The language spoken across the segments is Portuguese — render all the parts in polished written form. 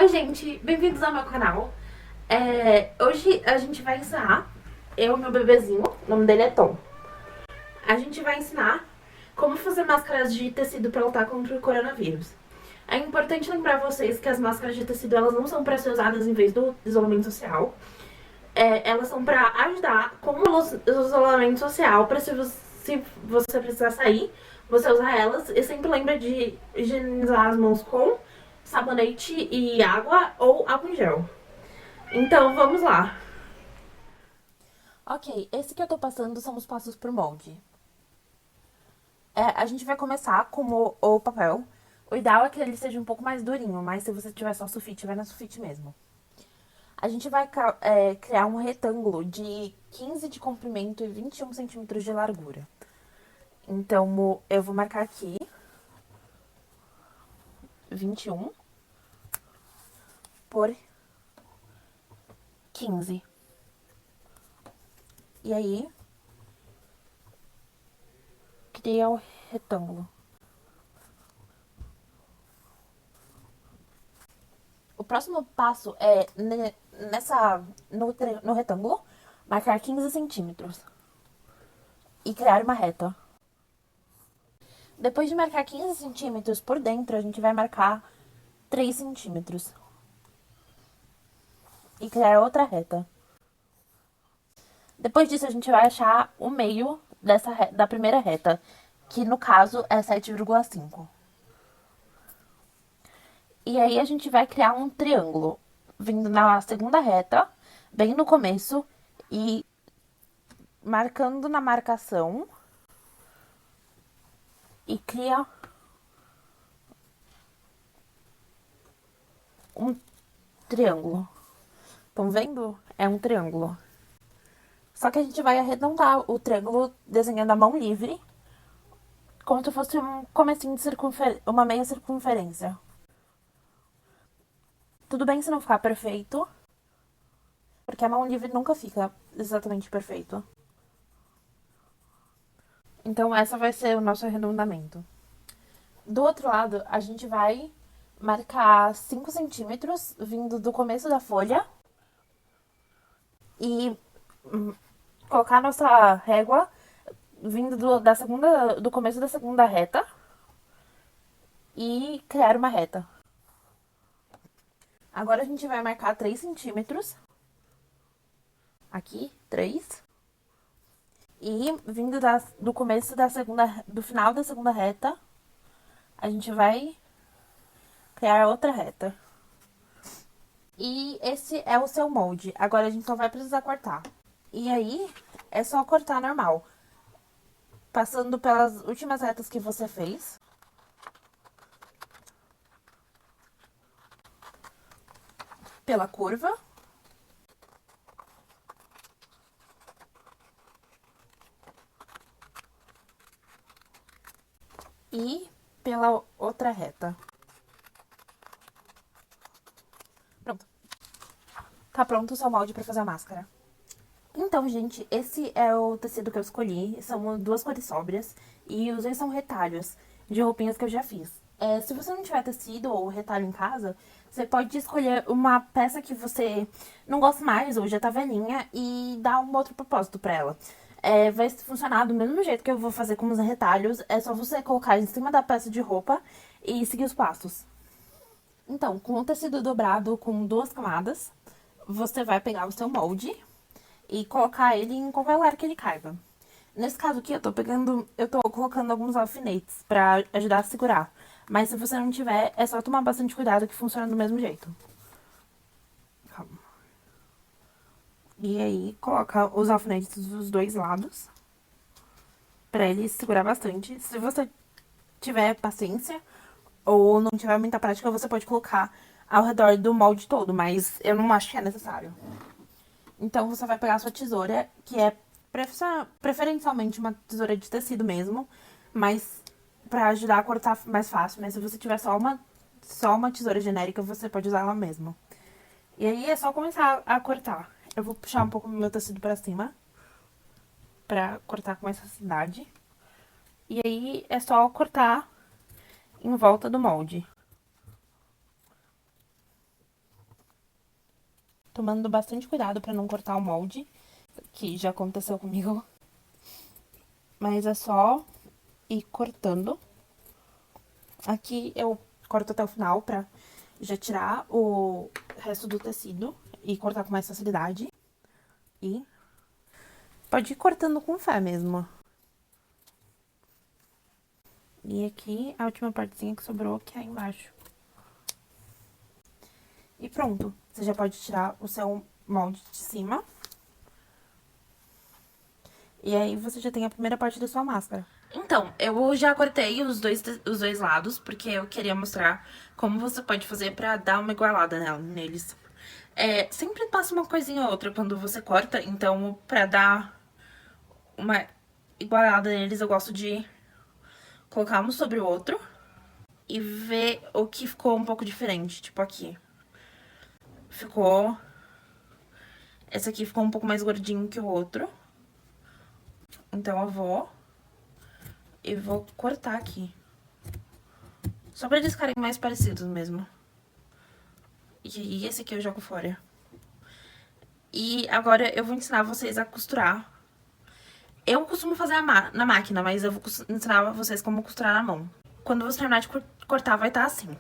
Oi, gente, bem-vindos ao meu canal. Hoje a gente vai ensinar, eu e meu bebezinho, o nome dele é Tom. A gente vai ensinar como fazer máscaras de tecido para lutar contra o coronavírus. É importante lembrar vocês que as máscaras de tecido elas não são para ser usadas em vez do isolamento social. Elas são para ajudar com o isolamento social, para se você precisar sair, você usar elas. E sempre lembra de higienizar as mãos com sabonete e água ou álcool em gel. Então, vamos lá. Ok, esse que eu tô passando são os passos pro molde. A gente vai começar com o papel. O ideal é que ele seja um pouco mais durinho, mas se você tiver só sulfite, vai na sulfite mesmo. A gente vai criar um retângulo de 15 de comprimento e 21 centímetros de largura. Então, eu vou marcar aqui 21 por 15. E aí, cria o retângulo. O próximo passo é no retângulo marcar 15 centímetros e criar uma reta. Depois de marcar 15 centímetros por dentro, a gente vai marcar 3 centímetros e criar outra reta. Depois disso, a gente vai achar o meio da primeira reta, que no caso é 7,5. E aí a gente vai criar um triângulo, vindo na segunda reta, bem no começo, e marcando na marcação, e cria um triângulo. Estão vendo? É um triângulo. Só que a gente vai arredondar o triângulo desenhando a mão livre, como se fosse um comecinho de uma meia circunferência. Tudo bem se não ficar perfeito, porque a mão livre nunca fica exatamente perfeito. Então, essa vai ser o nosso arredondamento. Do outro lado, a gente vai marcar 5 centímetros vindo do começo da folha e colocar nossa régua vindo do começo da segunda reta e criar uma reta. Agora a gente vai marcar 3 centímetros. Aqui, 3. E vindo do começo do final da segunda reta, a gente vai criar outra reta. E esse é o seu molde. Agora a gente só vai precisar cortar. E aí, é só cortar normal. Passando pelas últimas retas que você fez. Pela curva. E pela outra reta. Pronto. Tá pronto o seu molde pra fazer a máscara. Então, gente, esse é o tecido que eu escolhi. São duas cores sóbrias. E os dois são retalhos de roupinhas que eu já fiz. Se você não tiver tecido ou retalho em casa, você pode escolher uma peça que você não gosta mais ou já tá velhinha e dar um outro propósito pra ela. Vai funcionar do mesmo jeito que eu vou fazer com os retalhos. É só você colocar em cima da peça de roupa e seguir os passos. Então, com o tecido dobrado com duas camadas, você vai pegar o seu molde e colocar ele em qualquer lugar que ele caiba. Nesse caso aqui, eu tô colocando alguns alfinetes pra ajudar a segurar. Mas se você não tiver, é só tomar bastante cuidado que funciona do mesmo jeito. Calma. E aí, coloca os alfinetes dos dois lados pra ele segurar bastante. Se você tiver paciência ou não tiver muita prática, você pode colocar ao redor do molde todo, mas eu não acho que é necessário. Então, você vai pegar a sua tesoura, que é preferencialmente uma tesoura de tecido mesmo, mas pra ajudar a cortar mais fácil, mas se você tiver só uma tesoura genérica, você pode usar ela mesmo. E aí é só começar a cortar. Eu vou puxar um pouco o meu tecido pra cima, pra cortar com mais facilidade. E aí é só cortar em volta do molde. tomando bastante cuidado pra não cortar o molde, que já aconteceu comigo. Mas é só ir cortando. Aqui eu corto até o final pra já tirar o resto do tecido e cortar com mais facilidade. E pode ir cortando com fé mesmo. E aqui a última partezinha que sobrou, que é embaixo. E pronto. Você já pode tirar o seu molde de cima. E aí você já tem a primeira parte da sua máscara. Então, eu já cortei os dois lados, porque eu queria mostrar como você pode fazer pra dar uma igualada neles. Sempre passa uma coisinha ou outra quando você corta, então pra dar uma igualada neles eu gosto de colocar um sobre o outro e ver o que ficou um pouco diferente, tipo aqui. Esse aqui ficou um pouco mais gordinho que o outro. Então eu vou cortar aqui. Só pra eles ficarem mais parecidos mesmo. E esse aqui eu jogo fora. E agora eu vou ensinar vocês a costurar. Eu costumo fazer na máquina, mas eu vou ensinar vocês como costurar na mão. Quando você terminar de cortar, vai estar assim.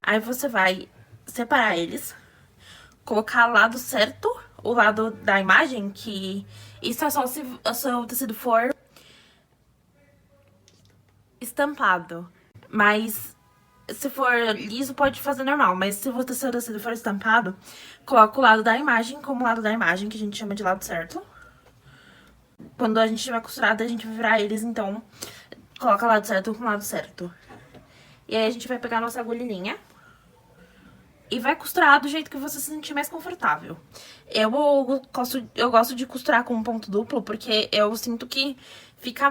Aí você vai separar eles, colocar o lado certo, o lado da imagem, que isso é só se o seu tecido for estampado. Mas se for liso, pode fazer normal. Mas se o seu tecido for estampado, coloca o lado da imagem como lado da imagem, que a gente chama de lado certo. Quando a gente tiver costurado, a gente vai virar eles, então coloca lado certo com lado certo. E aí a gente vai pegar a nossa agulhinha e vai costurar do jeito que você se sentir mais confortável. Eu gosto de costurar com um ponto duplo, porque eu sinto que fica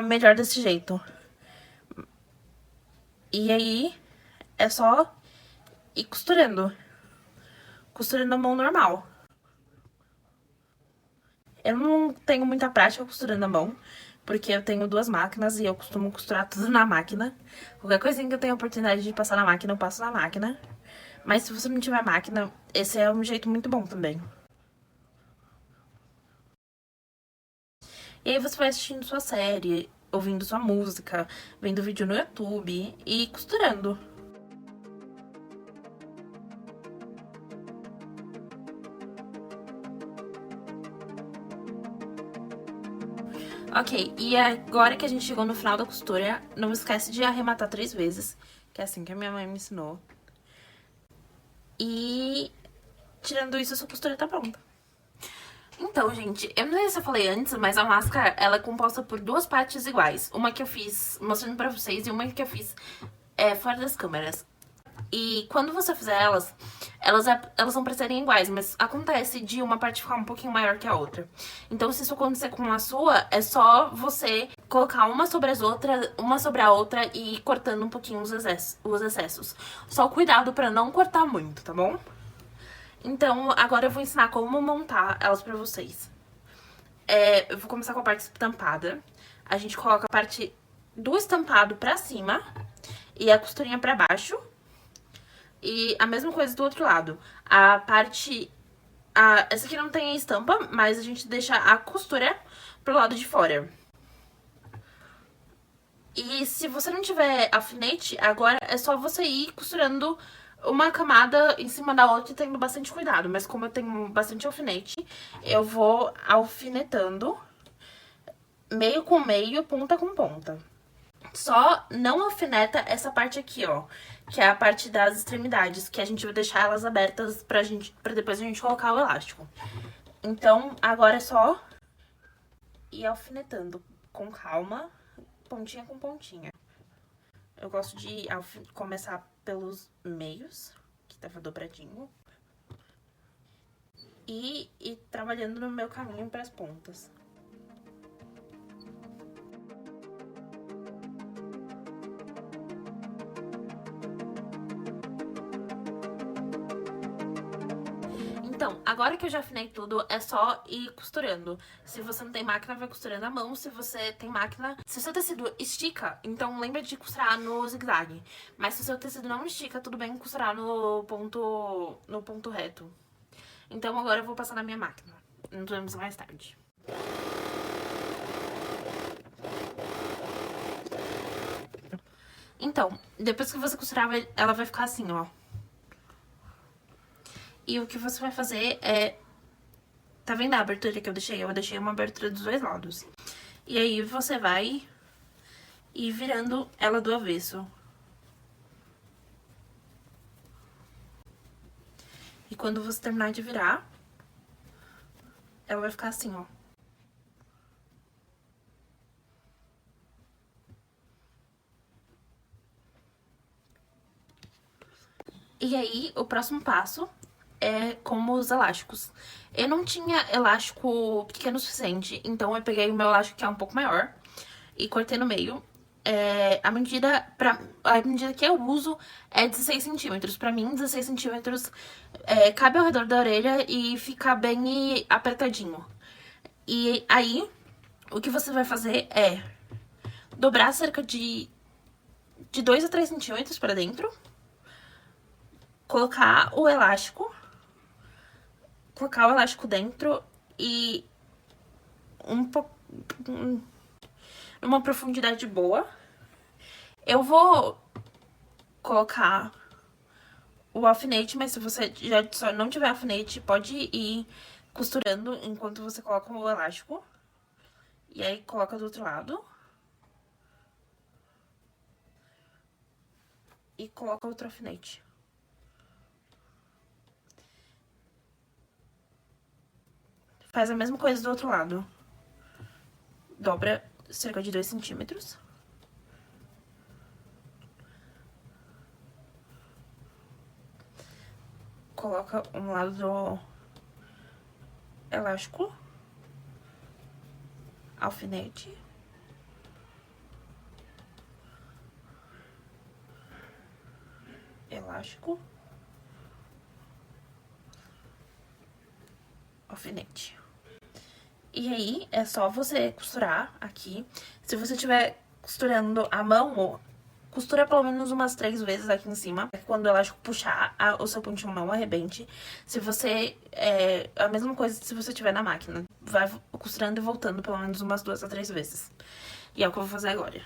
melhor desse jeito. E aí é só ir costurando. Costurando a mão normal. Eu não tenho muita prática costurando a mão, porque eu tenho duas máquinas e eu costumo costurar tudo na máquina. Qualquer coisinha que eu tenho a oportunidade de passar na máquina, eu passo na máquina. Mas se você não tiver máquina, esse é um jeito muito bom também. E aí você vai assistindo sua série, ouvindo sua música, vendo vídeo no YouTube e costurando. Ok, e agora que a gente chegou no final da costura, não esquece de arrematar 3 vezes, que é assim que a minha mãe me ensinou. E tirando isso, a sua costura tá pronta. Então, gente, eu não sei se eu falei antes, mas a máscara, ela é composta por 2 partes iguais. Uma que eu fiz mostrando pra vocês e uma que eu fiz fora das câmeras. E quando você fizer elas vão pra serem iguais, mas acontece de uma parte ficar um pouquinho maior que a outra. Então, se isso acontecer com a sua, é só você colocar uma sobre a outra e ir cortando um pouquinho os excessos. Só cuidado pra não cortar muito, tá bom? Então, agora eu vou ensinar como montar elas pra vocês. Eu vou começar com a parte estampada. A gente coloca a parte do estampado pra cima e a costurinha pra baixo. E a mesma coisa do outro lado. Essa aqui não tem estampa, mas a gente deixa a costura pro lado de fora. E se você não tiver alfinete, agora é só você ir costurando uma camada em cima da outra e tendo bastante cuidado. Mas como eu tenho bastante alfinete, eu vou alfinetando meio com meio, ponta com ponta. Só não alfineta essa parte aqui, ó, que é a parte das extremidades, que a gente vai deixar elas abertas pra depois a gente colocar o elástico. Então, agora é só ir alfinetando com calma, pontinha com pontinha. Eu gosto de começar pelos meios, que tava dobradinho, e ir trabalhando no meu caminho pras pontas. Então, agora que eu já afinei tudo, é só ir costurando. Se você não tem máquina, vai costurando à mão. Se você tem máquina... Se o seu tecido estica, então lembra de costurar no zigue-zague. Mas se o seu tecido não estica, tudo bem costurar no ponto reto. Então agora eu vou passar na minha máquina. Nos vemos mais tarde. Então, depois que você costurar, ela vai ficar assim, ó. E o que você vai fazer é... Tá vendo a abertura que eu deixei? Eu deixei uma abertura dos dois lados. E aí você vai ir virando ela do avesso. E quando você terminar de virar, ela vai ficar assim, ó. E aí, o próximo passo é como os elásticos. Eu não tinha elástico pequeno o suficiente, então eu peguei o meu elástico que é um pouco maior e cortei no meio. A medida que eu uso é 16 centímetros. Pra mim, 16 centímetros cabe ao redor da orelha e fica bem apertadinho. E aí, o que você vai fazer é dobrar cerca de 2 a 3 centímetros pra dentro. Colocar o elástico dentro e uma profundidade boa. Eu vou colocar o alfinete, mas se você já só não tiver alfinete, pode ir costurando enquanto você coloca o elástico. E aí coloca do outro lado. E coloca outro alfinete. Faz a mesma coisa do outro lado. Dobra cerca de 2 centímetros. Coloca um lado do elástico. Alfinete. Elástico. Alfinete. E aí, é só você costurar aqui. Se você estiver costurando à mão, costura pelo menos umas 3 vezes aqui em cima. Quando o elástico puxar, o seu pontinho não arrebente. Se você... a mesma coisa se você estiver na máquina. Vai costurando e voltando pelo menos umas 2 a 3 vezes. E é o que eu vou fazer agora.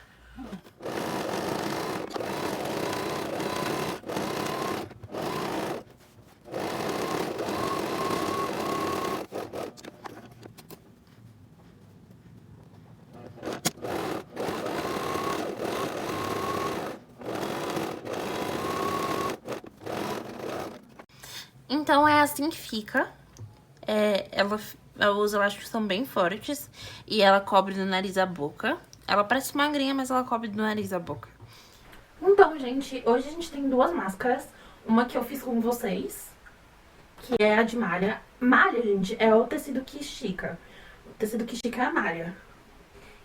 Então, é assim que fica. Os elásticos são bem fortes e ela cobre do nariz a boca. Ela parece magrinha, mas ela cobre do nariz a boca. Então, gente, hoje a gente tem 2 máscaras. Uma que eu fiz com vocês, que é a de malha. Malha, gente, é o tecido que estica. O tecido que estica é a malha.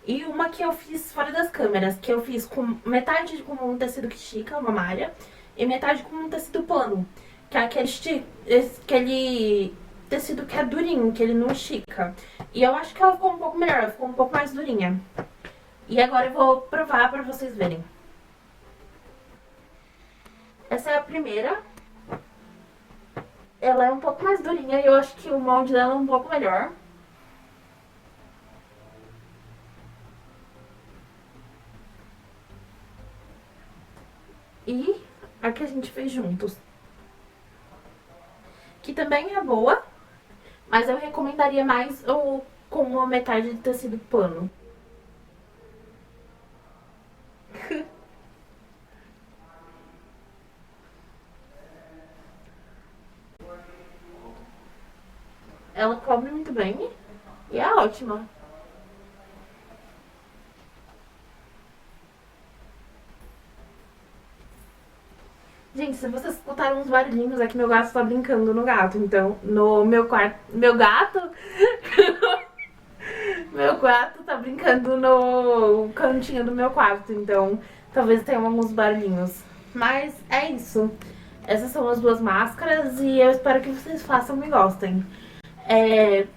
E uma que eu fiz fora das câmeras, que eu fiz com metade com um tecido que estica, uma malha, e metade com um tecido plano. Que é aquele tecido que é durinho, que ele não estica. E eu acho que ela ficou um pouco melhor, ela ficou um pouco mais durinha. E agora eu vou provar pra vocês verem. Essa é a primeira. Ela é um pouco mais durinha e eu acho que o molde dela é um pouco melhor. E a que a gente fez juntos, que também é boa, mas eu recomendaria mais com uma metade de tecido pano. Ela cobre muito bem e é ótima. Gente, se vocês escutaram uns barulhinhos, é que meu gato tá brincando no gato. Então, no meu quarto... Meu gato... meu gato tá brincando no cantinho do meu quarto. Então, talvez tenham alguns barulhinhos. Mas é isso. Essas são as duas máscaras e eu espero que vocês façam e gostem.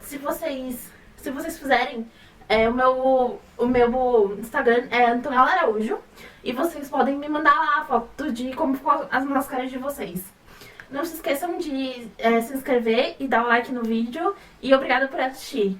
Se vocês fizerem, o meu Instagram é Antonella Araújo e vocês podem me mandar lá a foto de como ficou as máscaras de vocês. Não se esqueçam de se inscrever e dar um like no vídeo e obrigada por assistir.